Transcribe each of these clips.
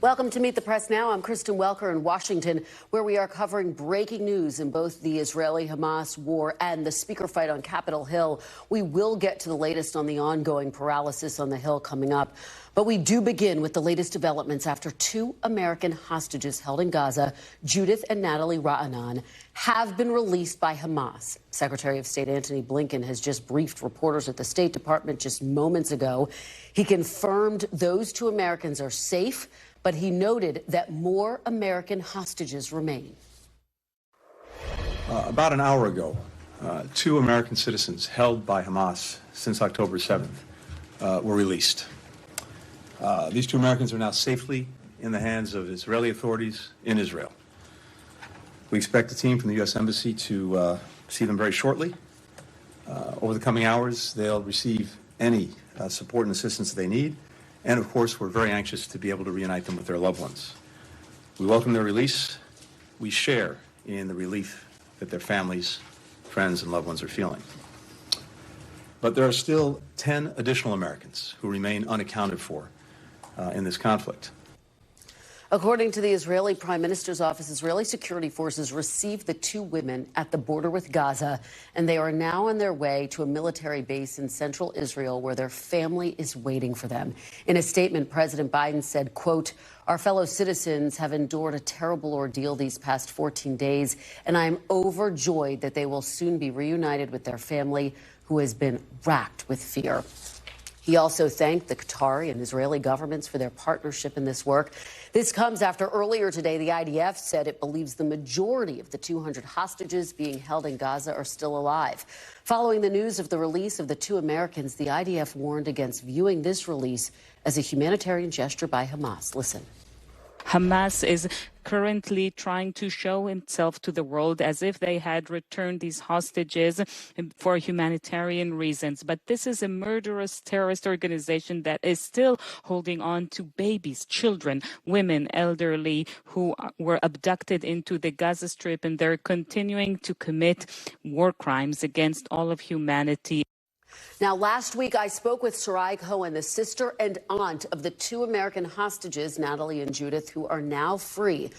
Welcome to Meet the Press Now. I'm Kristen Welker in Washington, where we are covering breaking news in both the Israeli-Hamas war and the speaker fight on Capitol Hill. We will get to the latest on the ongoing paralysis on the Hill coming up. But we do begin with the latest developments after two American hostages held in Gaza, Judith and Natalie Raanan, have been released by Hamas. Secretary of State Antony Blinken has just briefed reporters at the State Department just moments ago. He confirmed those two Americans are safe, but he noted that more American hostages remain. About an hour ago, two American citizens held by Hamas since October 7th were released. These two Americans are now safely in the hands of Israeli authorities in Israel. We expect a team from the U.S. Embassy to see them very shortly. Over the coming hours, they'll receive any support and assistance they need. And, of course, we're very anxious to be able to reunite them with their loved ones. We welcome their release. We share in the relief that their families, friends, and loved ones are feeling. But there are still 10 additional Americans who remain unaccounted for in this conflict. According to the Israeli Prime Minister's office, Israeli security forces received the two women at the border with Gaza, and they are now on their way to a military base in central Israel where their family is waiting for them. In a statement, President Biden said, quote, "Our fellow citizens have endured a terrible ordeal these past 14 days, and I am overjoyed that they will soon be reunited with their family who has been racked with fear." He also thanked the Qatari and Israeli governments for their partnership in this work. This comes after earlier today the IDF said it believes the majority of the 200 hostages being held in Gaza are still alive. Following the news of the release of the two Americans, the IDF warned against viewing this release as a humanitarian gesture by Hamas. Listen. Hamas is currently trying to show itself to the world as if they had returned these hostages for humanitarian reasons. But this is a murderous terrorist organization that is still holding on to babies, children, women, elderly who were abducted into the Gaza Strip, and they're continuing to commit war crimes against all of humanity. Now, last week, I spoke with Sarai Cohen, the sister and aunt of the two American hostages, Natalie and Judith, who are now free.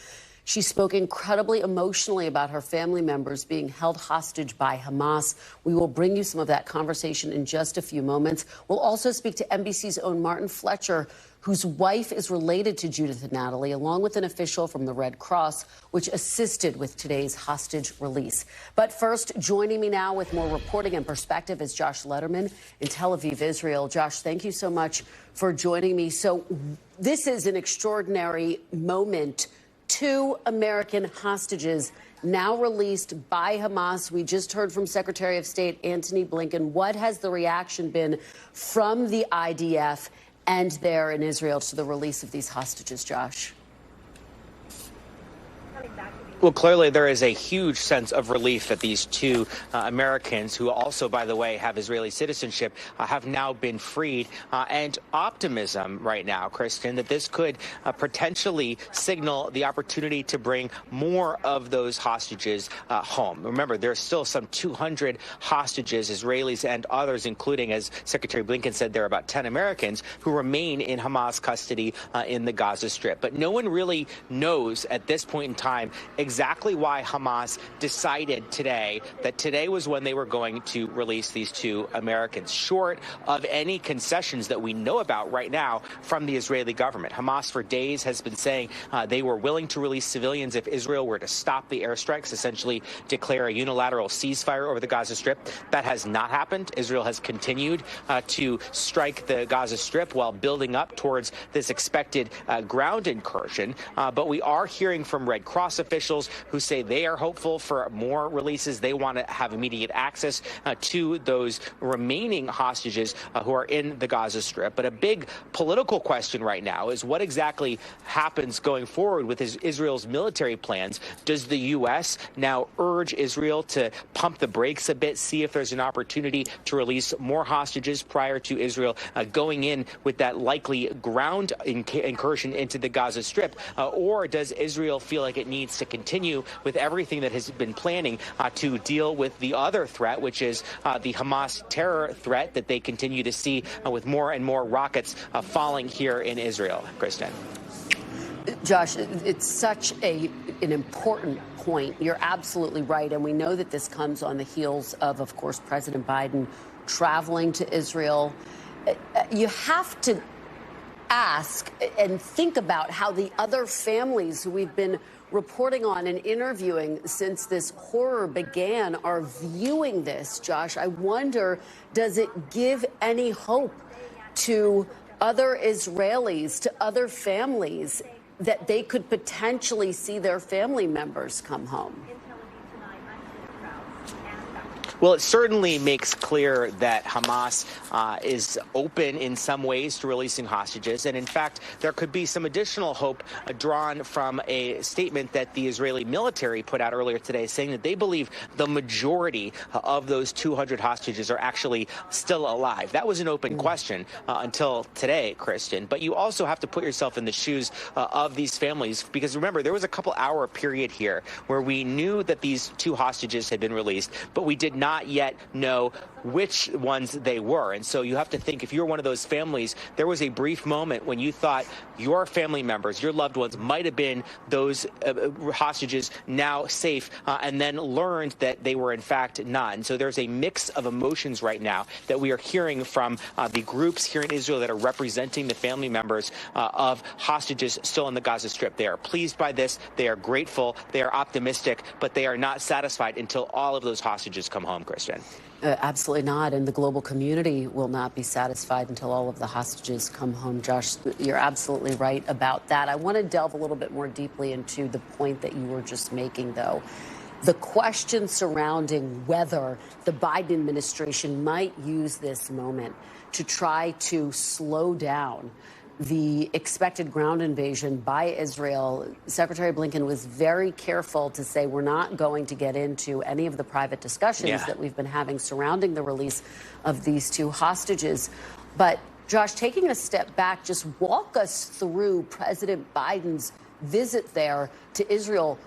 She spoke incredibly emotionally about her family members being held hostage by Hamas. We will bring you some of that conversation in just a few moments. We'll also speak to NBC's own Martin Fletcher, whose wife is related to Judith and Natalie, along with an official from the Red Cross, which assisted with today's hostage release. But first, joining me now with more reporting and perspective is Josh Letterman in Tel Aviv, Israel. Josh, thank you so much for joining me. So this is an extraordinary moment. Two American hostages now released by Hamas. We just heard from Secretary of State Antony Blinken. What has the reaction been from the IDF and there in Israel to the release of these hostages, Josh? Well, clearly there is a huge sense of relief that these two Americans, who also, by the way, have Israeli citizenship, have now been freed, and optimism right now, Kristen, that this could potentially signal the opportunity to bring more of those hostages home. Remember, there's still some 200 hostages, Israelis and others, including, as Secretary Blinken said, there are about 10 Americans who remain in Hamas custody in the Gaza Strip. But no one really knows at this point in time exactly why Hamas decided today that today was when they were going to release these two Americans, short of any concessions that we know about right now from the Israeli government. Hamas for days has been saying they were willing to release civilians if Israel were to stop the airstrikes, essentially declare a unilateral ceasefire over the Gaza Strip. That has not happened. Israel has continued to strike the Gaza Strip while building up towards this expected ground incursion. But we are hearing from Red Cross officials who say they are hopeful for more releases. They want to have immediate access to those remaining hostages who are in the Gaza Strip. But a big political question right now is what exactly happens going forward with Israel's military plans. Does the U.S. now urge Israel to pump the brakes a bit, see if there's an opportunity to release more hostages prior to Israel going in with that likely ground incursion into the Gaza Strip? Or does Israel feel like it needs to continue with everything that has been planning to deal with the other threat, which is the Hamas terror threat that they continue to see with more and more rockets falling here in Israel? Kristen. Josh, it's such an important point. You're absolutely right. And we know that this comes on the heels of course, President Biden traveling to Israel. You have to ask and think about how the other families who we've been reporting on and interviewing since this horror began are viewing this. Josh, I wonder, does it give any hope to other Israelis, to other families, that they could potentially see their family members come home? Well, it certainly makes clear that Hamas is open in some ways to releasing hostages. And in fact, there could be some additional hope drawn from a statement that the Israeli military put out earlier today, saying that they believe the majority of those 200 hostages are actually still alive. That was an open question until today, Kristen. But you also have to put yourself in the shoes of these families, because remember, there was a couple-hour period here where we knew that these 2 hostages had been released, but we did not yet know which ones they were. And so you have to think, if you're one of those families, there was a brief moment when you thought your family members, your loved ones might have been those hostages now safe, and then learned that they were in fact not. And so there's a mix of emotions right now that we are hearing from the groups here in Israel that are representing the family members of hostages still in the Gaza Strip. They are pleased by this. They are grateful. They are optimistic, but they are not satisfied until all of those hostages come home, Christian. Absolutely not. And the global community will not be satisfied until all of the hostages come home. Josh, you're absolutely right about that. I want to delve a little bit more deeply into the point that you were just making, though. The question surrounding whether the Biden administration might use this moment to try to slow down the expected ground invasion by Israel. Secretary Blinken was very careful to say we're not going to get into any of the private discussions that we've been having surrounding the release of these 2 hostages. But Josh, taking a step back, just walk us through President Biden's visit there to Israel.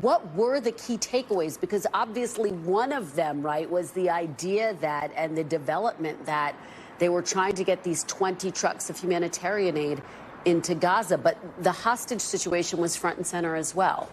What were the key takeaways? Because obviously one of them, right, was the idea that, and the development that they were trying to get these 20 trucks of humanitarian aid into Gaza, but the hostage situation was front and center as well.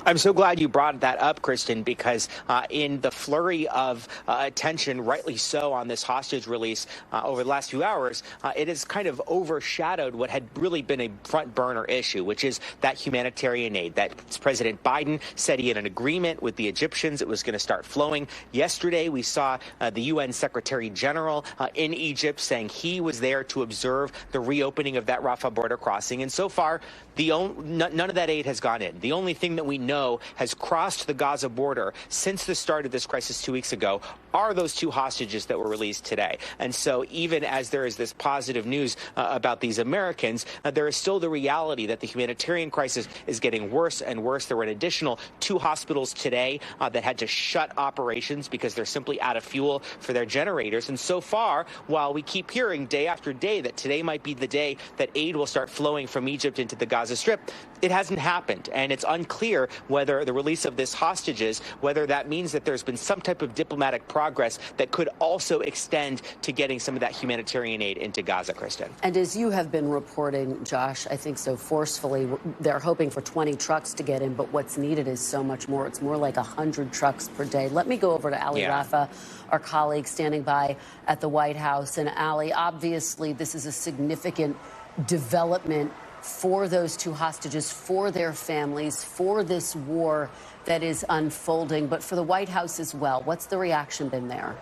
I'm so glad you brought that up, Kristen, because in the flurry of attention, rightly so, on this hostage release over the last few hours, it has kind of overshadowed what had really been a front burner issue, which is that humanitarian aid that President Biden said he had an agreement with the Egyptians. It was going to start flowing. Yesterday, we saw the UN Secretary General in Egypt saying he was there to observe the reopening of that Rafah border crossing. And so far, none of that aid has gone in. The only thing that we know has crossed the Gaza border since the start of this crisis 2 weeks ago are those 2 hostages that were released today. And so even as there is this positive news about these Americans, there is still the reality that the humanitarian crisis is getting worse and worse. There were an additional 2 hospitals today that had to shut operations because they're simply out of fuel for their generators. And so far, while we keep hearing day after day that today might be the day that aid will start flowing from Egypt into the Gaza Strip, it hasn't happened. And it's unclear whether the release of this hostages, whether that means that there's been some type of diplomatic progress that could also extend to getting some of that humanitarian aid into Gaza, Kristen. And as you have been reporting, Josh, I think so forcefully, they're hoping for 20 trucks to get in, but what's needed is so much more. It's more like 100 trucks per day. Let me go over to Ali Rafa, our colleague standing by at the White House. And Ali, obviously, this is a significant development for those 2 hostages, for their families, for this war that is unfolding, but for the White House as well. What's the reaction been there?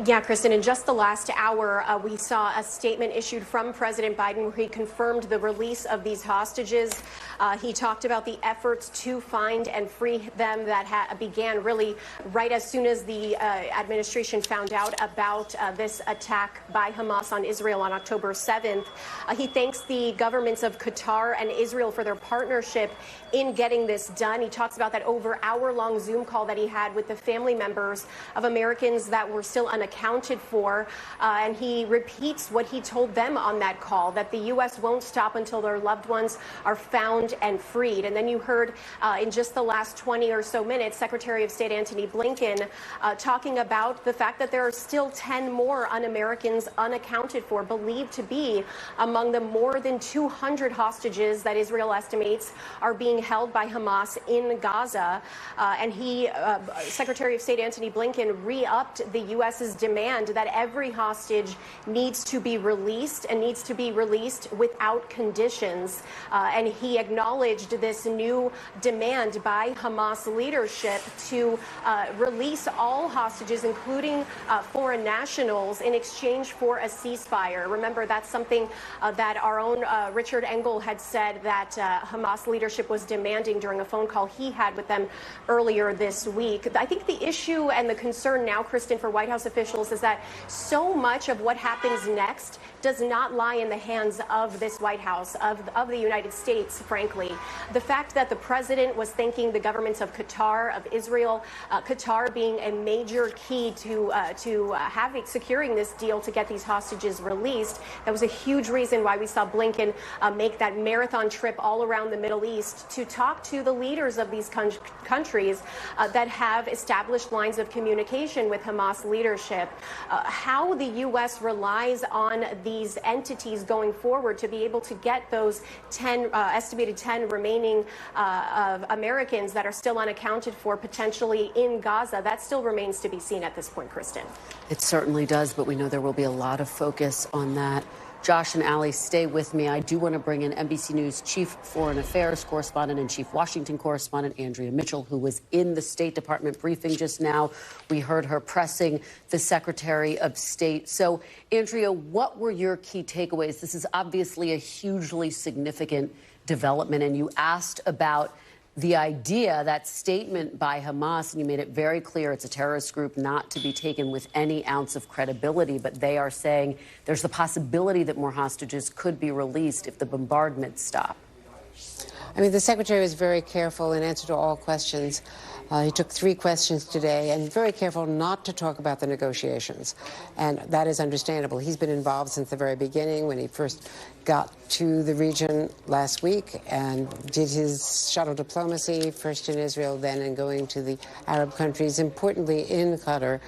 Yeah, Kristen, in just the last hour, we saw a statement issued from President Biden where he confirmed the release of these hostages. He talked about the efforts to find and free them that began really right as soon as the administration found out about this attack by Hamas on Israel on October 7th. He thanks the governments of Qatar and Israel for their partnership in getting this done. He talks about that over hour-long Zoom call that he had with the family members of Americans that were still unaccounted for. And he repeats what he told them on that call, that the U.S. won't stop until their loved ones are found found and freed. And then you heard in just the last 20 or so minutes, Secretary of State Antony Blinken talking about the fact that there are still 10 more un-Americans unaccounted for, believed to be among the more than 200 hostages that Israel estimates are being held by Hamas in Gaza. And Secretary of State Antony Blinken re-upped the U.S.'s demand that every hostage needs to be released and needs to be released without conditions. And he acknowledged this new demand by Hamas leadership to release all hostages, including foreign nationals, in exchange for a ceasefire. Remember, that's something that our own Richard Engel had said that Hamas leadership was demanding during a phone call he had with them earlier this week. I think the issue and the concern now, Kristen, for White House officials is that so much of what happens next does not lie in the hands of this White House, of the United States, frankly. The fact that the president was thanking the governments of Qatar, of Israel, Qatar being a major key to securing this deal to get these hostages released, that was a huge reason why we saw Blinken make that marathon trip all around the Middle East to talk to the leaders of these countries that have established lines of communication with Hamas leadership. How the U.S. relies on these entities going forward to be able to get those estimated 10 remaining Americans that are still unaccounted for potentially in Gaza, that still remains to be seen at this point, Kristen. It certainly does, but we know there will be a lot of focus on that. Josh and Allie, stay with me. I do want to bring in NBC News Chief Foreign Affairs Correspondent and Chief Washington Correspondent Andrea Mitchell, who was in the State Department briefing just now. We heard her pressing the Secretary of State. So, Andrea, what were your key takeaways? This is obviously a hugely significant development, and you asked about the idea, that statement by Hamas, and you made it very clear it's a terrorist group not to be taken with any ounce of credibility, but they are saying there's the possibility that more hostages could be released if the bombardments stop. I mean, the Secretary was very careful in answer to all questions. He took 3 questions today, and very careful not to talk about the negotiations. And that is understandable. He's been involved since the very beginning when he first got to the region last week and did his shuttle diplomacy, first in Israel, then in going to the Arab countries, importantly in Qatar.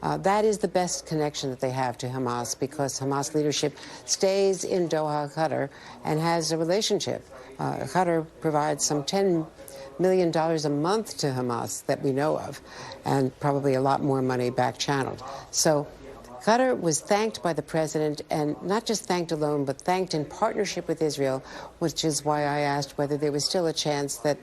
That is the best connection that they have to Hamas, because Hamas leadership stays in Doha, Qatar, and has a relationship. Qatar provides some $10 million a month to Hamas that we know of, and probably a lot more money back-channeled. So Qatar was thanked by the president, and not just thanked alone, but thanked in partnership with Israel, which is why I asked whether there was still a chance that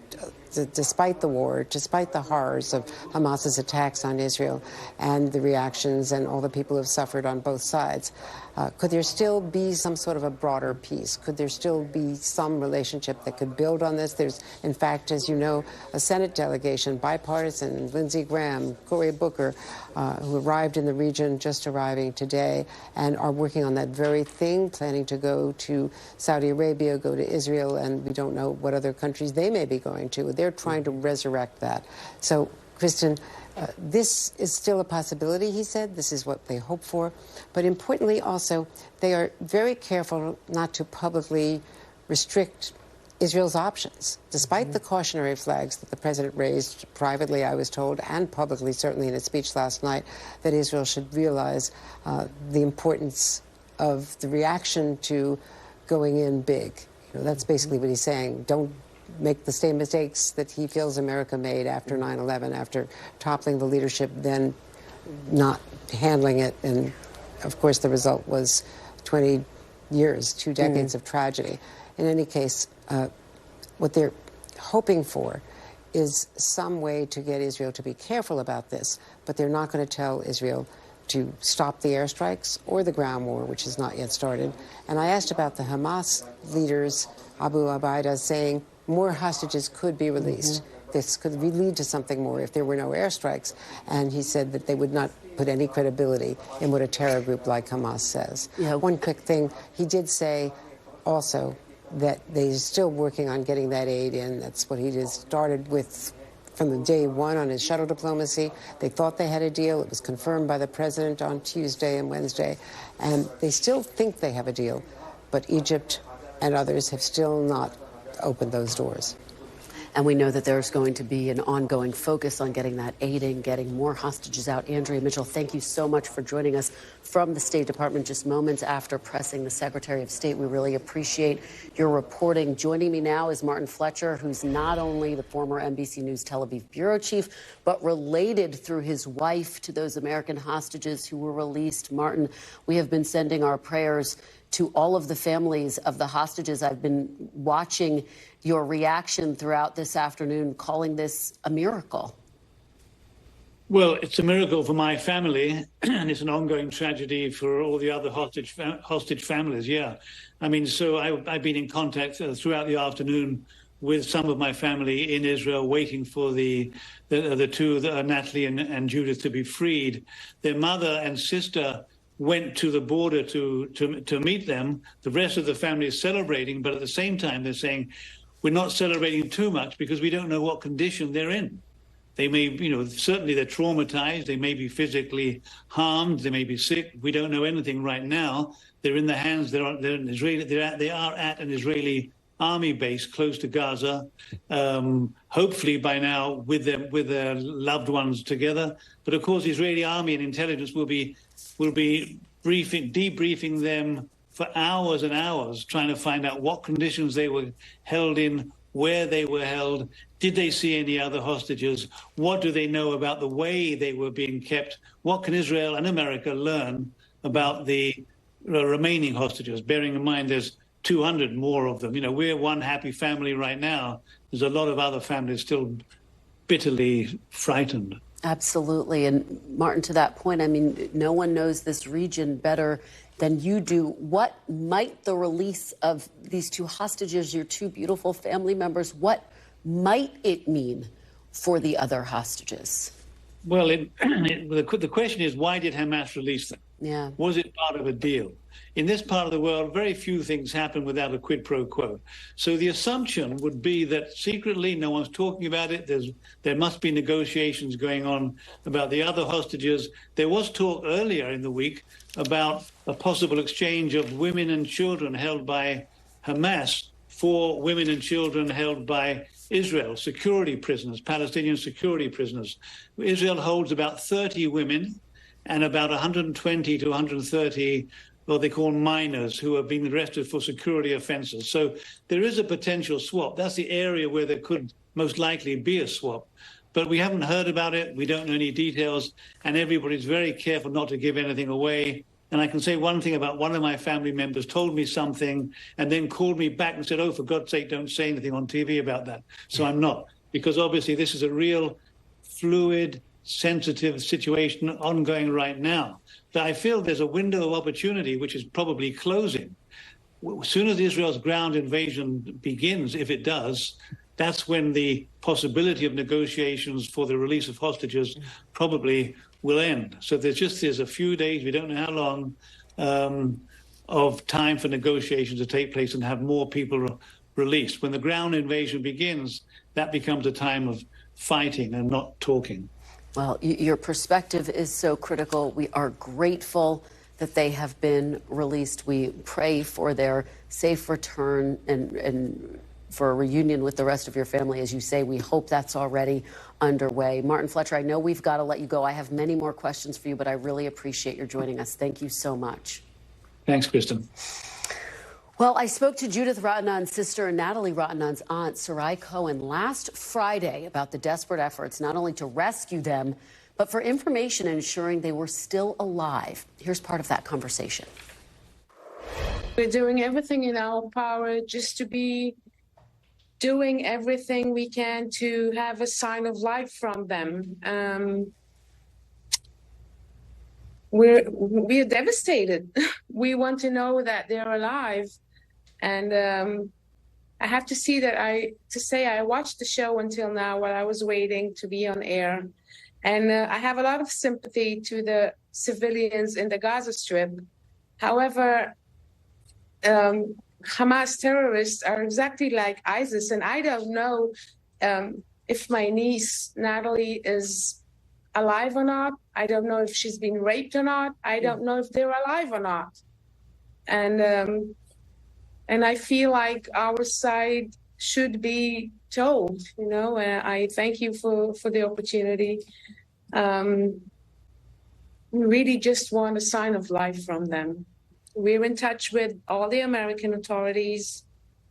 despite the war, despite the horrors of Hamas's attacks on Israel and the reactions and all the people who have suffered on both sides, could there still be some sort of a broader peace? Could there still be some relationship that could build on this? There's, in fact, as you know, a Senate delegation, bipartisan, Lindsey Graham, Cory Booker, who arrived in the region, just arriving today, and are working on that very thing, planning to go to Saudi Arabia, go to Israel, and we don't know what other countries they may be going to. They're trying to resurrect that. So, Kristen, this is still a possibility, he said. This is what they hope for. But importantly also, they are very careful not to publicly restrict Israel's options, despite the cautionary flags that the president raised privately, I was told, and publicly, certainly in his speech last night, that Israel should realize the importance of the reaction to going in big. You know, that's basically what he's saying. Don't make the same mistakes that he feels America made after 9/11, after toppling the leadership, then not handling it. And, of course, the result was 20 years, 2 decades of tragedy. In any case, what they're hoping for is some way to get Israel to be careful about this, but they're not going to tell Israel to stop the airstrikes or the ground war, which has not yet started. And I asked about the Hamas leaders, Abu Abaida, saying more hostages could be released. This could lead to something more if there were no airstrikes. And he said that they would not put any credibility in what a terror group like Hamas says. Yeah. One quick thing, he did say also that they're still working on getting that aid in. That's what he just started with from the day one on his shuttle diplomacy. They thought they had a deal. It was confirmed by the president on Tuesday and Wednesday. And they still think they have a deal. But Egypt and others have still not opened those doors. And we know that there's going to be an ongoing focus on getting that aiding, getting more hostages out. Andrea Mitchell, thank you so much for joining us from the State Department just moments after pressing the Secretary of State. We really appreciate your reporting. Joining me now is Martin Fletcher, who's not only the former NBC News Tel Aviv bureau chief, but related through his wife to those American hostages who were released. Martin, we have been sending our prayers to all of the families of the hostages. I've been watching your reaction throughout this afternoon, calling this a miracle. Well, it's a miracle for my family, and it's an ongoing tragedy for all the other hostage families, yeah. I mean, so I've been in contact throughout the afternoon with some of my family in Israel, waiting for the two, Natalie and Judith, to be freed. Their mother and sister went to the border to meet them. The rest of the family is celebrating, but at the same time, they're saying, we're not celebrating too much because we don't know what condition they're in. They may, certainly they're traumatized. They may be physically harmed. They may be sick. We don't know anything right now. They're in the hands. They are at an Israeli army base close to Gaza. Hopefully by now with their loved ones together. But of course, the Israeli army and intelligence will be debriefing them for hours and hours, trying to find out what conditions they were held in, where they were held, did they see any other hostages, what do they know about the way they were being kept, what can Israel and America learn about the remaining hostages, bearing in mind there's 200 more of them. We're one happy family right now. There's a lot of other families still bitterly frightened. Absolutely. And Martin, to that point, I mean, no one knows this region better than you do. What might the release of these two hostages, your two beautiful family members, what might it mean for the other hostages? Well, the question is, why did Hamas release them? Yeah. Was it part of a deal? In this part of the world, very few things happen without a quid pro quo. So the assumption would be that secretly, no one's talking about it. There must be negotiations going on about the other hostages. There was talk earlier in the week about a possible exchange of women and children held by Hamas for women and children held by Israel, security prisoners, Palestinian security prisoners. Israel holds about 30 women and about 120 to 130 what they call minors who have been arrested for security offenses. So there is a potential swap. That's the area where there could most likely be a swap. But we haven't heard about it. We don't know any details. And everybody's very careful not to give anything away. And I can say one thing about one of my family members told me something and then called me back and said, oh, for God's sake, don't say anything on TV about that. So I'm not, because obviously this is a real fluid, sensitive situation ongoing right now. But I feel there's a window of opportunity which is probably closing. As soon as Israel's ground invasion begins, if it does, that's when the possibility of negotiations for the release of hostages probably will end. So there's a few days, we don't know how long, of time for negotiations to take place and have more people released. When the ground invasion begins, that becomes a time of fighting and not talking. Well, your perspective is so critical. We are grateful that they have been released. We pray for their safe return and for a reunion with the rest of your family. As you say, we hope that's already underway. Martin Fletcher, I know we've got to let you go. I have many more questions for you, but I really appreciate your joining us. Thank you so much. Thanks, Kristen. Well, I spoke to Judith Raanan's sister and Natalie Raanan's aunt, Sarai Cohen, last Friday about the desperate efforts not only to rescue them, but for information ensuring they were still alive. Here's part of that conversation. We're doing everything in our power just to be doing everything we can to have a sign of life from them. We're devastated. We want to know that they're alive. And I have to say I watched the show until now while I was waiting to be on air. And I have a lot of sympathy to the civilians in the Gaza Strip. However, Hamas terrorists are exactly like ISIS. And I don't know if my niece, Natalie, is alive or not. I don't know if she's been raped or not. I don't know if they're alive or not. And I feel like our side should be told. I thank you for the opportunity. We really just want a sign of life from them. We're in touch with all the American authorities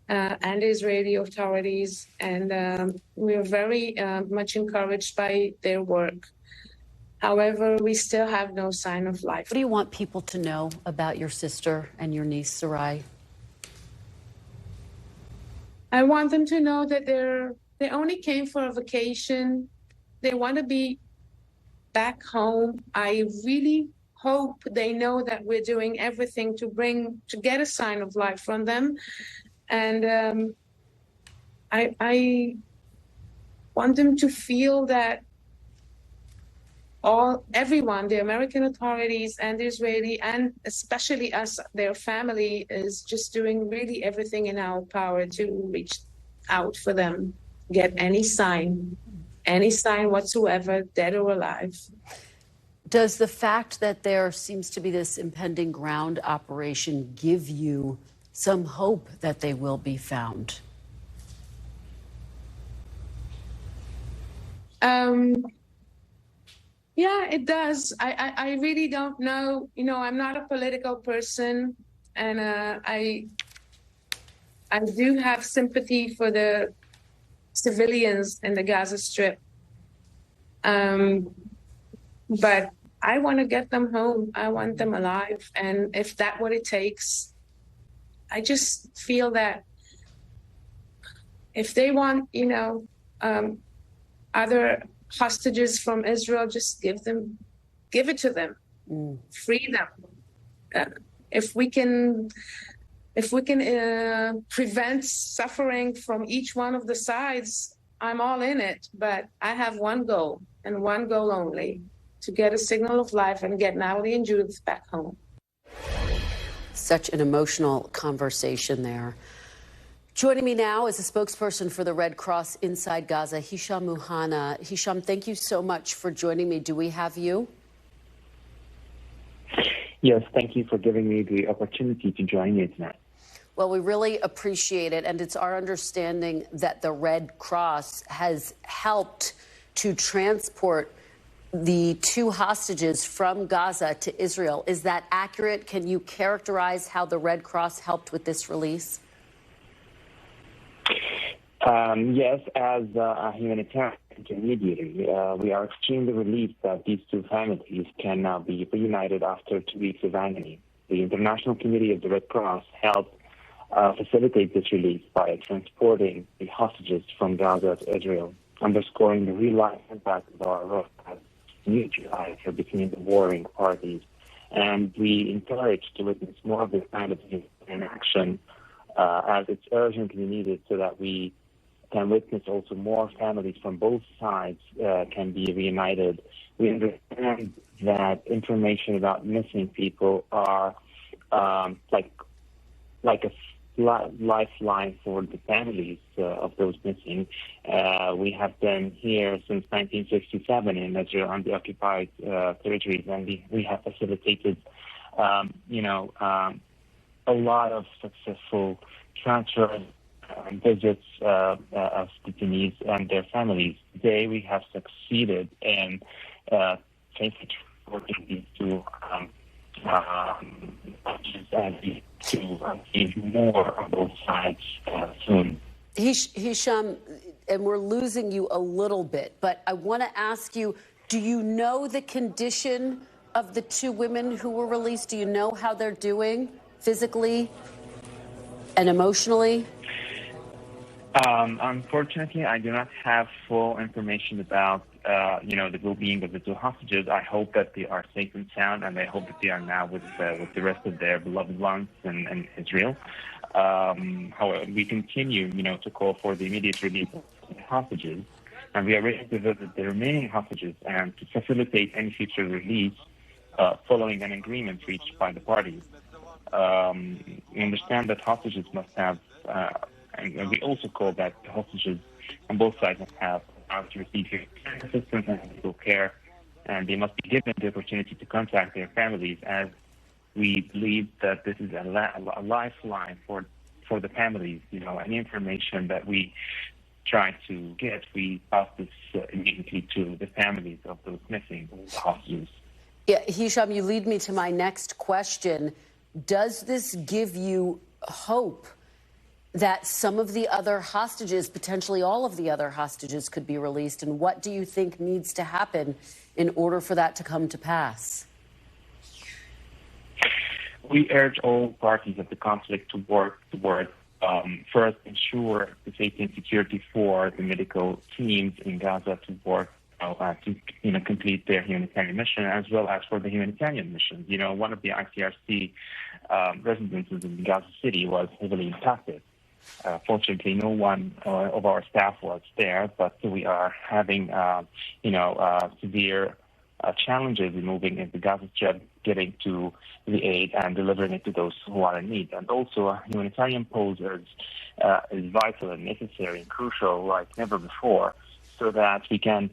and Israeli authorities, and we're very much encouraged by their work. However, we still have no sign of life. What do you want people to know about your sister and your niece, Sarai? I want them to know that they only came for a vacation. They want to be back home. I really hope they know that we're doing everything to get a sign of life from them. And I want them to feel that everyone, the American authorities and the Israeli, and especially us, their family, is just doing really everything in our power to reach out for them, get any sign whatsoever, dead or alive. Does the fact that there seems to be this impending ground operation give you some hope that they will be found? Yeah, it does. I really don't know. I'm not a political person, and I do have sympathy for the civilians in the Gaza Strip. But I want to get them home. I want them alive. And if that's what it takes, I just feel that if they want, other hostages from Israel, just give it to them, free them. If we can prevent suffering from each one of the sides, I'm all in it. But I have one goal, and one goal only: to get a signal of life and get Natalie and Judith back home. Such an emotional conversation there. Joining me now is a spokesperson for the Red Cross inside Gaza, Hisham Muhanna. Hisham, thank you so much for joining me. Do we have you? Yes, thank you for giving me the opportunity to join you tonight. Well, we really appreciate it, and it's our understanding that the Red Cross has helped to transport the 2 hostages from Gaza to Israel. Is that accurate? Can you characterize how the Red Cross helped with this release? Yes, as a humanitarian intermediary, we are extremely relieved that these 2 families can now be reunited after 2 weeks of agony. The International Committee of the Red Cross helped facilitate this release by transporting the hostages from Gaza to Israel, underscoring the real-life impact of our work as mutual allies between the warring parties. And we encourage to witness more of this kind of in action as it's urgently needed, so that we can witness also more families from both sides can be reunited. We understand that information about missing people are like a lifeline for the families of those missing. We have been here since 1967 in Israel on the occupied territories, and we have facilitated, a lot of successful transfers and visits of detainees and their families. Today, we have succeeded in safely transporting these 2 and to achieve more on both sides soon. Hisham, and we're losing you a little bit, but I want to ask you, do you know the condition of the 2 women who were released? Do you know how they're doing physically and emotionally? Unfortunately, I do not have full information about the well-being of the 2 hostages. I hope that they are safe and sound, and I hope that they are now with the rest of their beloved ones in Israel. However, we continue, to call for the immediate release of the hostages, and we are ready to visit the remaining hostages and to facilitate any future release following an agreement reached by the parties. We understand that hostages must have, and we also call that the hostages on both sides must have to receive humanitarian assistance and medical care, and they must be given the opportunity to contact their families, as we believe that this is a lifeline for for the families. Any information that we try to get, we pass this immediately to the families of those missing hostages. Yeah, Hisham, you lead me to my next question. Does this give you hope that some of the other hostages, potentially all of the other hostages, could be released? And what do you think needs to happen in order for that to come to pass? We urge all parties of the conflict to work toward first ensure the safety and security for the medical teams in Gaza to work to complete their humanitarian mission, as well as for the humanitarian mission. One of the ICRC residences in Gaza City was heavily impacted. Fortunately, no one of our staff was there, but we are having, severe challenges in moving into Gaza Strip, getting to the aid and delivering it to those who are in need. And also, a humanitarian pause is vital and necessary and crucial like never before, so that we can,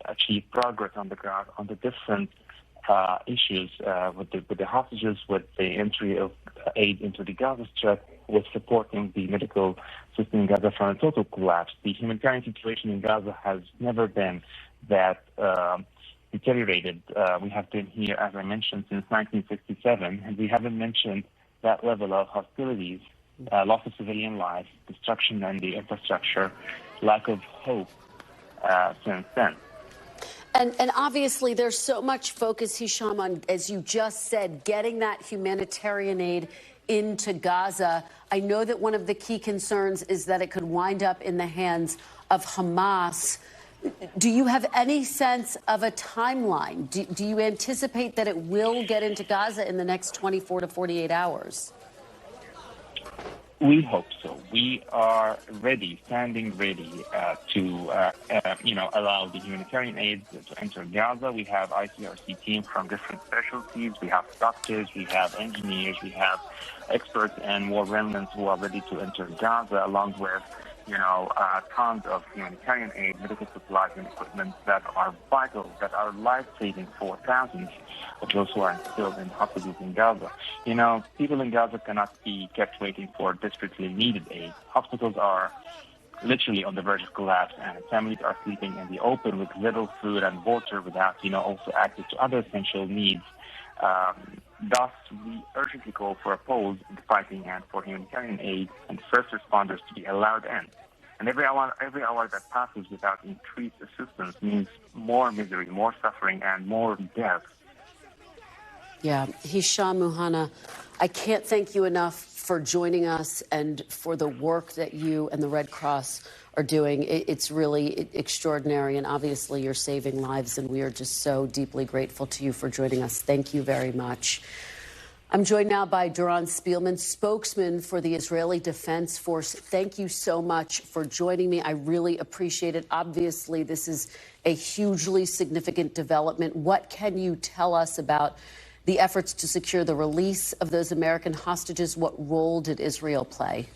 achieve progress on the ground on the different issues with the hostages, with the entry of aid into the Gaza Strip, with supporting the medical system in Gaza from a total collapse. The humanitarian situation in Gaza has never been that deteriorated. We have been here, as I mentioned, since 1967, and we haven't mentioned that level of hostilities, loss of civilian lives, destruction in the infrastructure, lack of hope since then. And obviously there's so much focus, Hisham, on, as you just said, getting that humanitarian aid into Gaza. I know that one of the key concerns is that it could wind up in the hands of Hamas. Do you have any sense of a timeline? Do you anticipate that it will get into Gaza in the next 24 to 48 hours? We hope so. We are ready, standing ready to allow the humanitarian aid to enter Gaza. We have ICRC teams from different specialties. We have doctors, we have engineers, we have experts and war remnants who are ready to enter Gaza, along with tons of humanitarian aid, medical supplies and equipment that are vital, that are life-saving for thousands of those who are still in hospitals in Gaza. People in Gaza cannot be kept waiting for desperately needed aid. Hospitals are literally on the verge of collapse, and families are sleeping in the open with little food and water without, also access to other essential needs. Thus, we urgently call for a pause in the fighting and for humanitarian aid and first responders to be allowed in. And every hour that passes without increased assistance means more misery, more suffering, and more death. Yeah, Hisham Muhanna, I can't thank you enough for joining us and for the work that you and the Red Cross are doing. It's really extraordinary, and obviously you're saving lives, and we are just so deeply grateful to you for joining us. Thank you very much. I'm joined now by Doron Spielman, spokesman for the Israeli Defense Force. Thank you so much for joining me. I really appreciate it. Obviously, this is a hugely significant development. What can you tell us about the efforts to secure the release of those American hostages? What role did Israel play?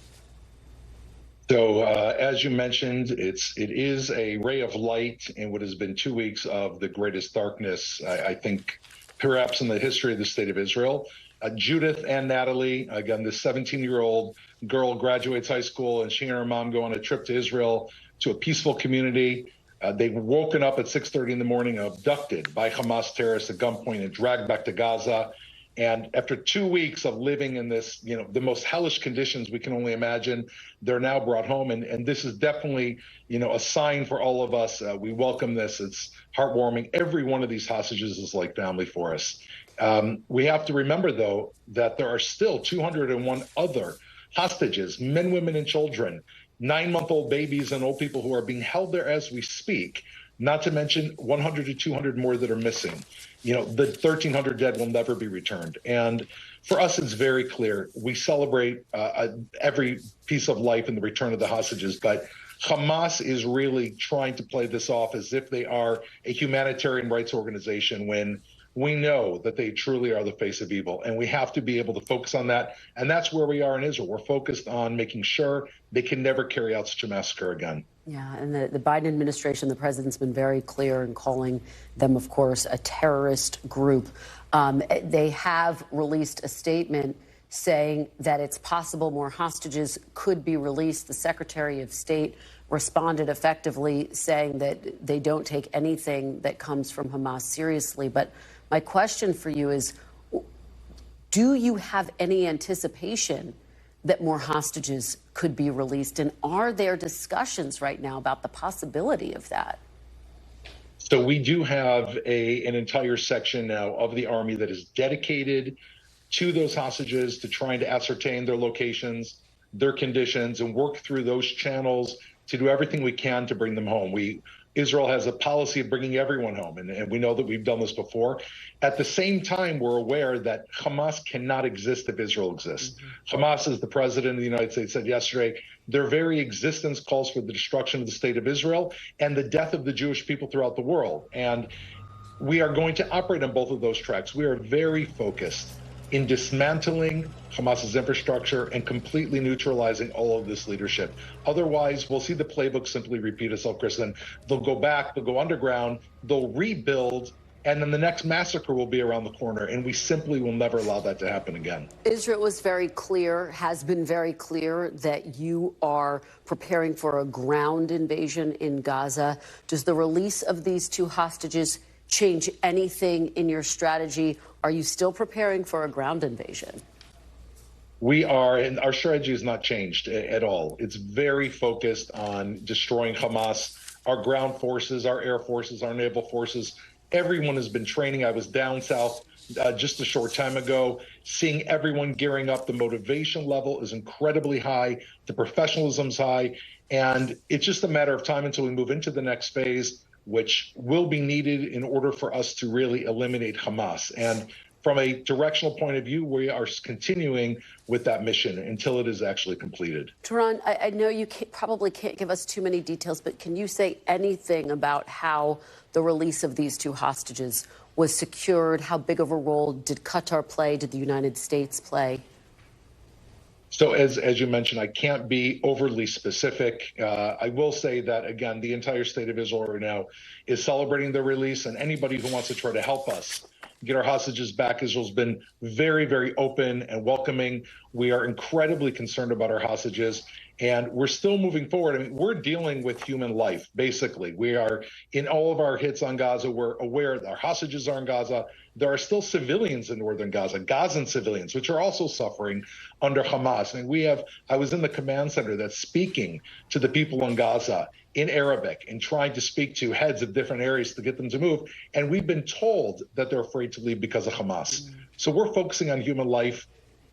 So, as you mentioned, it is a ray of light in what has been 2 weeks of the greatest darkness, I think, perhaps in the history of the state of Israel. Judith and Natalie, again, this 17-year-old girl graduates high school, and she and her mom go on a trip to Israel to a peaceful community. They were woken up at 6:30 in the morning, abducted by Hamas terrorists at gunpoint and dragged back to Gaza. And after 2 weeks of living in this, the most hellish conditions we can only imagine, they're now brought home. And this is definitely, a sign for all of us. We welcome this. It's heartwarming. Every one of these hostages is like family for us. We have to remember, though, that there are still 201 other hostages, men, women, and children, 9-month-old babies and old people who are being held there as we speak, not to mention 100 to 200 more that are missing. The 1,300 dead will never be returned. And for us, it's very clear. We celebrate every piece of life in the return of the hostages, but Hamas is really trying to play this off as if they are a humanitarian rights organization when we know that they truly are the face of evil, and we have to be able to focus on that. And that's where we are in Israel. We're focused on making sure they can never carry out such a massacre again. Yeah, and the Biden administration, the president's been very clear in calling them, of course, a terrorist group. They have released a statement saying that it's possible more hostages could be released. The Secretary of State responded effectively, saying that they don't take anything that comes from Hamas seriously. But my question for you is, do you have any anticipation that more hostages could be released? And are there discussions right now about the possibility of that? So we do have an entire section now of the Army that is dedicated to those hostages, to trying to ascertain their locations, their conditions, and work through those channels to do everything we can to bring them home. Israel has a policy of bringing everyone home, and we know that we've done this before. At the same time, we're aware that Hamas cannot exist if Israel exists. Hamas, as the president of the United States said yesterday, their very existence calls for the destruction of the state of Israel and the death of the Jewish people throughout the world. And we are going to operate on both of those tracks. We are very focused in dismantling Hamas's infrastructure and completely neutralizing all of this leadership. Otherwise, we'll see the playbook simply repeat itself, Kristen. They'll go back, they'll go underground, they'll rebuild, and then the next massacre will be around the corner, and we simply will never allow that to happen again. Israel was very clear, has been very clear, that you are preparing for a ground invasion in Gaza. Does the release of these two hostages change anything in your strategy? Are you still preparing for a ground invasion? We are, and our strategy has not changed at all. It's very focused on destroying Hamas. Our ground forces, our air forces, our naval forces, everyone has been training. I was down south just a short time ago, seeing everyone gearing up. The motivation level is incredibly high. The professionalism's high. And it's just a matter of time until we move into the next phase, which will be needed in order for us to really eliminate Hamas. And from a directional point of view, we are continuing with that mission until it is actually completed. Doron, I know you probably can't give us too many details, but can you say anything about how the release of these two hostages was secured? How big of a role did Qatar play? Did the United States play? So as you mentioned, I can't be overly specific. I will say that, again, the entire state of Israel right now is celebrating their release, and anybody who wants to try to help us get our hostages back, Israel's been very, very open and welcoming. We are incredibly concerned about our hostages, and we're still moving forward. I mean, we're dealing with human life, basically. We are, in all of our hits on Gaza, we're aware that our hostages are in Gaza. There are still civilians in northern Gaza, Gazan civilians, which are also suffering under Hamas. And I was in the command center that's speaking to the people in Gaza in Arabic and trying to speak to heads of different areas to get them to move. And we've been told that they're afraid to leave because of Hamas. So we're focusing on human life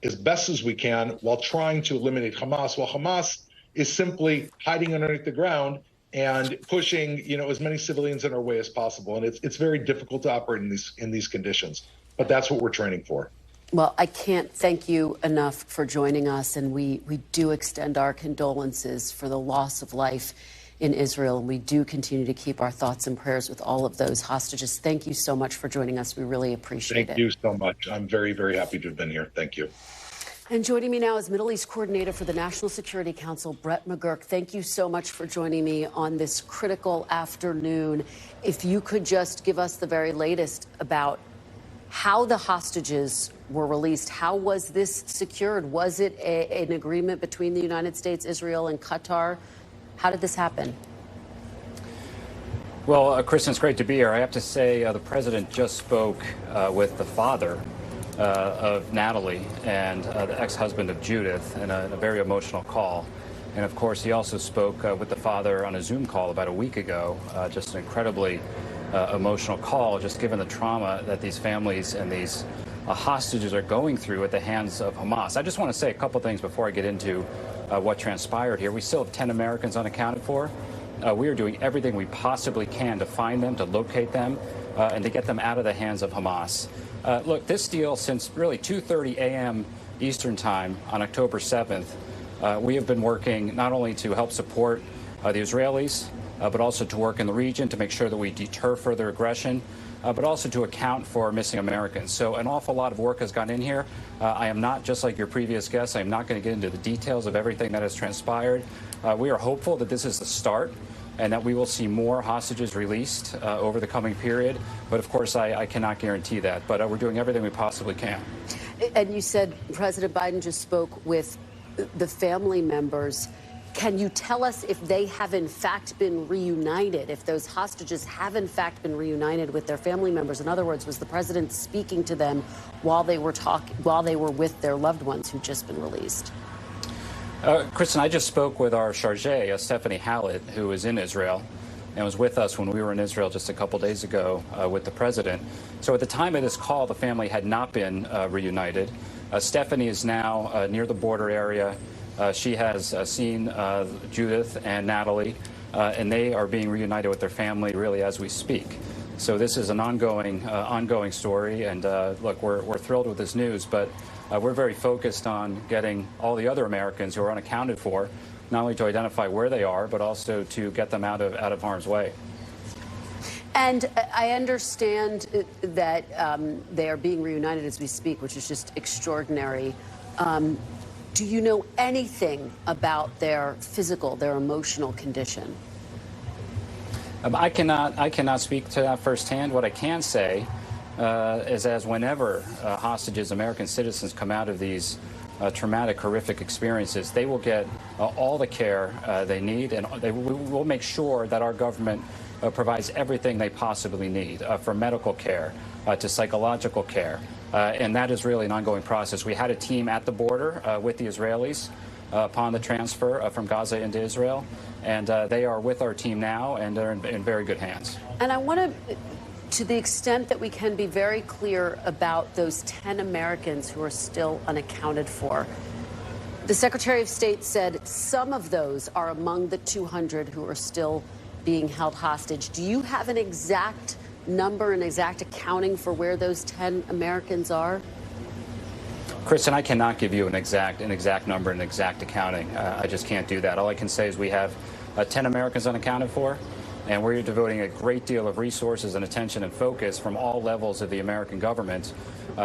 as best as we can while trying to eliminate Hamas, while Hamas is simply hiding underneath the ground and pushing, as many civilians in our way as possible. And it's very difficult to operate in these conditions, but that's what we're training for. Well, I can't thank you enough for joining us, and we do extend our condolences for the loss of life in Israel, and we do continue to keep our thoughts and prayers with all of those hostages. Thank you so much for joining us. We really appreciate it. Thank you so much. I'm very, very happy to have been here. Thank you. And joining me now is Middle East Coordinator for the National Security Council, Brett McGurk. Thank you so much for joining me on this critical afternoon. If you could just give us the very latest about how the hostages were released. How was this secured? Was it an agreement between the United States, Israel, and Qatar? How did this happen? Well, Kristen, it's great to be here. I have to say the president just spoke with the father of Natalie and the ex-husband of Judith in a very emotional call. And of course, he also spoke with the father on a Zoom call about a week ago, just an incredibly emotional call, just given the trauma that these families and these hostages are going through at the hands of Hamas. I just want to say a couple things before I get into what transpired here. We still have 10 Americans unaccounted for. We are doing everything we possibly can to find them, to locate them, and to get them out of the hands of Hamas. Look, this deal, since really 2:30 a.m. Eastern time on October 7th, we have been working not only to help support the Israelis, but also to work in the region to make sure that we deter further aggression, but also to account for missing Americans. So an awful lot of work has gone in here. I am not, just like your previous guests, I am not going to get into the details of everything that has transpired. We are hopeful that this is the start and that we will see more hostages released over the coming period. But of course, I cannot guarantee that. But we're doing everything we possibly can. And you said President Biden just spoke with the family members. Can you tell us if they have in fact been reunited, if those hostages have in fact been reunited with their family members? In other words, was the president speaking to them while they were with their loved ones who'd just been released? Kristen, I just spoke with our chargé, Stephanie Hallett, who is in Israel and was with us when we were in Israel just a couple days ago with the president. So at the time of this call, the family had not been reunited. Stephanie is now near the border area. She has seen Judith and Natalie, and they are being reunited with their family really as we speak. So this is an ongoing story, and look, we're thrilled with this news, but we're very focused on getting all the other Americans who are unaccounted for, not only to identify where they are, but also to get them out of harm's way. And I understand that they are being reunited as we speak, which is just extraordinary. Do you know anything about their physical, their emotional condition? I cannot speak to that firsthand. What I can say is, as whenever hostages, American citizens, come out of these traumatic, horrific experiences, they will get all the care they need, and we will make sure that our government provides everything they possibly need, from medical care to psychological care. And that is really an ongoing process. We had a team at the border with the Israelis upon the transfer from Gaza into Israel, and they are with our team now, and they're in very good hands. And I want to the extent that we can, be very clear about those 10 Americans who are still unaccounted for. The Secretary of State said some of those are among the 200 who are still being held hostage. Do you have an exact number, an exact accounting for where those 10 Americans are? Kristen, I cannot give you an exact number, an exact accounting. I just can't do that. All I can say is we have 10 Americans unaccounted for, and we're devoting a great deal of resources and attention and focus from all levels of the American government,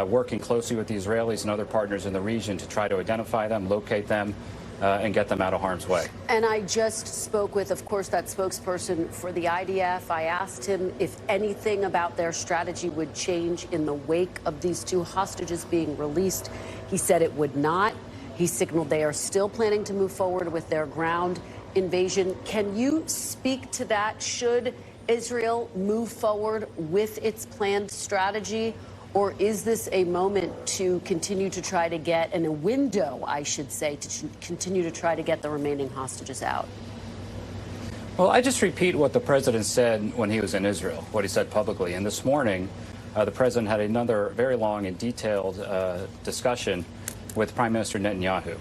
working closely with the Israelis and other partners in the region to try to identify them, locate them, and get them out of harm's way. And I just spoke with, of course, that spokesperson for the IDF. I asked him if anything about their strategy would change in the wake of these 2 hostages being released. He said it would not. He signaled they are still planning to move forward with their ground invasion. Can you speak to that? Should Israel move forward with its planned strategy? Or is this a moment to continue to try to get, and a window, I should say, to continue to try to get the remaining hostages out? Well, I just repeat what the president said when he was in Israel, what he said publicly. And this morning, the president had another very long and detailed discussion with Prime Minister Netanyahu.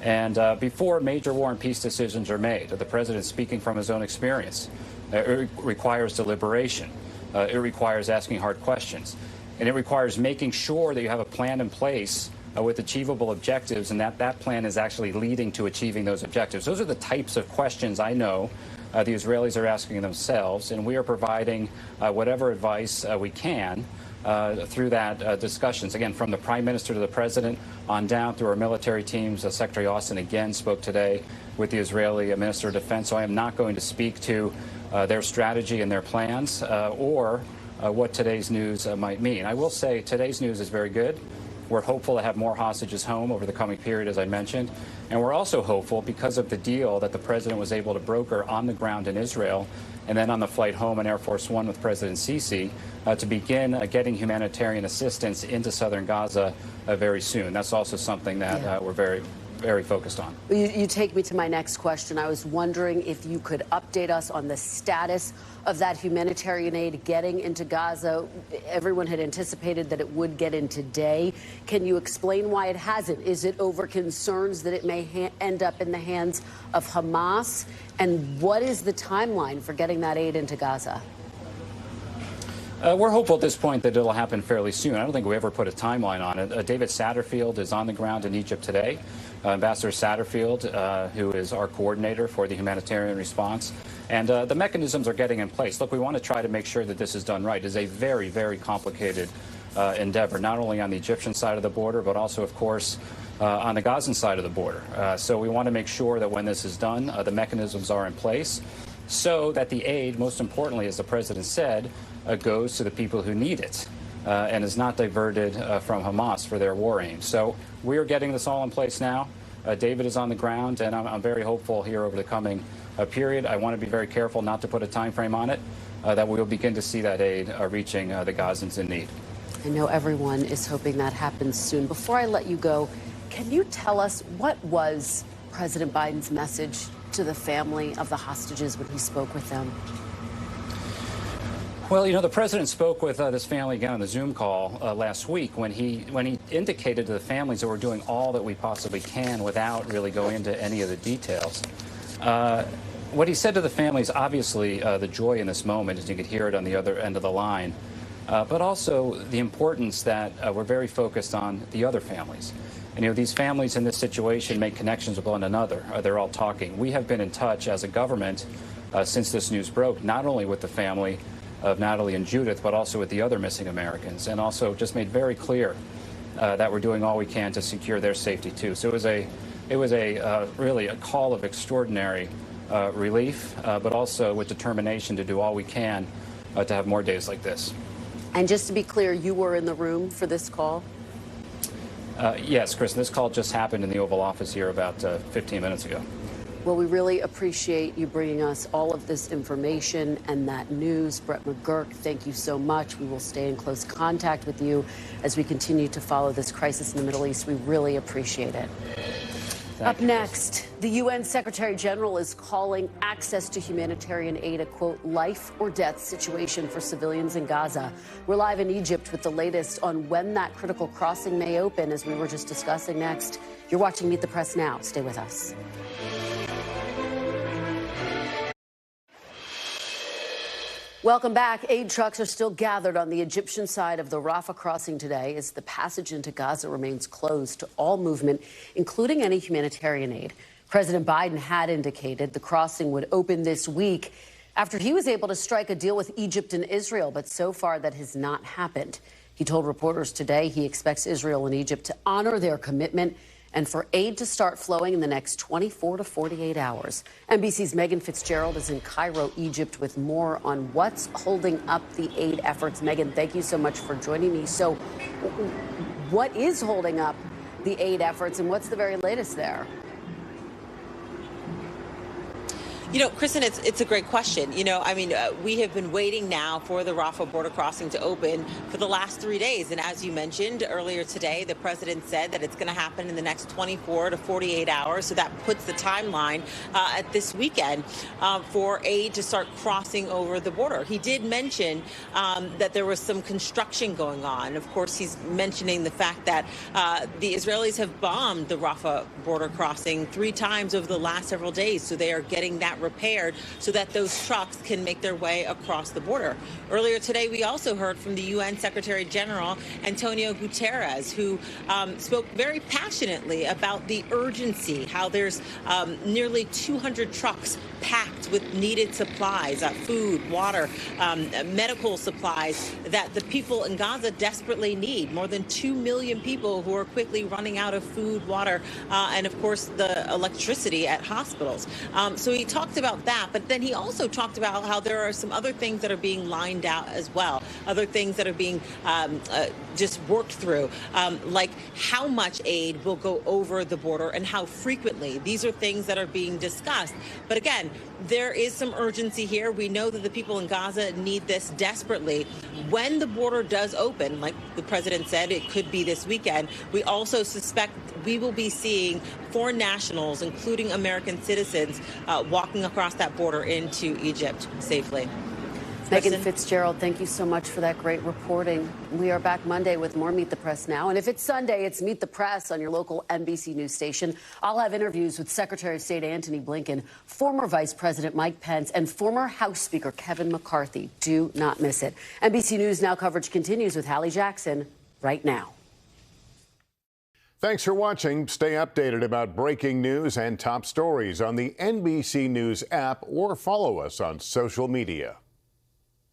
And before major war and peace decisions are made, the president speaking from his own experience, it requires deliberation. It requires asking hard questions. And it requires making sure that you have a plan in place with achievable objectives, and that plan is actually leading to achieving those objectives. Those are the types of questions I know the Israelis are asking themselves, and we are providing whatever advice we can through that discussions. Again, from the Prime Minister to the President on down through our military teams. Secretary Austin again spoke today with the Israeli Minister of Defense, so I am not going to speak to their strategy and their plans or what today's news might mean. I will say today's news is very good. We're hopeful to have more hostages home over the coming period, as I mentioned. And we're also hopeful because of the deal that the president was able to broker on the ground in Israel and then on the flight home in Air Force One with President Sisi to begin getting humanitarian assistance into southern Gaza very soon. That's also something that we're very focused on. You take me to my next question. I was wondering if you could update us on the status of that humanitarian aid getting into Gaza. Everyone had anticipated that it would get in today. Can you explain why it hasn't? Is it over concerns that it may end up in the hands of Hamas? And what is the timeline for getting that aid into Gaza? We're hopeful at this point that it'll happen fairly soon. I don't think we ever put a timeline on it. David Satterfield is on the ground in Egypt today. Ambassador Satterfield, who is our coordinator for the humanitarian response. And the mechanisms are getting in place. Look, we want to try to make sure that this is done right. It is a very, very complicated endeavor, not only on the Egyptian side of the border, but also, of course, on the Gazan side of the border. So we want to make sure that when this is done, the mechanisms are in place so that the aid, most importantly, as the president said, goes to the people who need it and is not diverted from Hamas for their war aims. So we are getting this all in place now. David is on the ground, and I'm very hopeful here over the coming period. I want to be very careful not to put a time frame on it, that we will begin to see that aid reaching the Gazans in need. I know everyone is hoping that happens soon. Before I let you go, can you tell us what was President Biden's message to the family of the hostages when he spoke with them? Well, the president spoke with this family again on the Zoom call last week when he indicated to the families that we're doing all that we possibly can without really going into any of the details. What he said to the families, obviously, the joy in this moment, as you could hear it on the other end of the line, but also the importance that we're very focused on the other families. And, these families in this situation make connections with one another. They're all talking. We have been in touch as a government since this news broke, not only with the family of Natalie and Judith, but also with the other missing Americans, and also just made very clear that we're doing all we can to secure their safety too. So it was really a call of extraordinary relief, but also with determination to do all we can to have more days like this. And just to be clear, you were in the room for this call? Yes, Chris, this call just happened in the Oval Office here about 15 minutes ago. Well, we really appreciate you bringing us all of this information and that news. Brett McGurk, thank you so much. We will stay in close contact with you as we continue to follow this crisis in the Middle East. We really appreciate it. Up next, the UN Secretary General is calling access to humanitarian aid a, quote, life or death situation for civilians in Gaza. We're live in Egypt with the latest on when that critical crossing may open, as we were just discussing next. You're watching Meet the Press now. Stay with us. Welcome back. Aid trucks are still gathered on the Egyptian side of the Rafah crossing today as the passage into Gaza remains closed to all movement, including any humanitarian aid. President Biden had indicated the crossing would open this week after he was able to strike a deal with Egypt and Israel, but so far that has not happened. He told reporters today he expects Israel and Egypt to honor their commitment and for aid to start flowing in the next 24 to 48 hours. NBC's Megan Fitzgerald is in Cairo, Egypt, with more on what's holding up the aid efforts. Megan, thank you so much for joining me. So what is holding up the aid efforts, and what's the very latest there? Kristen, it's a great question. We have been waiting now for the Rafah border crossing to open for the last 3 days. And as you mentioned earlier today, the president said that it's going to happen in the next 24 to 48 hours. So that puts the timeline at this weekend for aid to start crossing over the border. He did mention that there was some construction going on. Of course, he's mentioning the fact that the Israelis have bombed the Rafah border crossing 3 times over the last several days. So they are getting that repaired so that those trucks can make their way across the border. Earlier today, we also heard from the UN Secretary General Antonio Guterres, who spoke very passionately about the urgency, how there's nearly 200 trucks packed with needed supplies, food, water, medical supplies that the people in Gaza desperately need. More than 2 million people who are quickly running out of food, water, and of course the electricity at hospitals. So he talked about that, but then he also talked about how there are some other things that are being lined out as well, other things that are being just worked through, like how much aid will go over the border and how frequently. These are things that are being discussed. But again, there is some urgency here. We know that the people in Gaza need this desperately. When the border does open, like the president said, it could be this weekend, we also suspect we will be seeing foreign nationals, including American citizens, walking across that border into Egypt safely. Megan Fitzgerald, thank you so much for that great reporting. We are back Monday with more Meet the Press Now. And if it's Sunday, it's Meet the Press on your local NBC News station. I'll have interviews with Secretary of State Antony Blinken, former Vice President Mike Pence, and former House Speaker Kevin McCarthy. Do not miss it. NBC News Now coverage continues with Hallie Jackson right now. Thanks for watching. Stay updated about breaking news and top stories on the NBC News app or follow us on social media.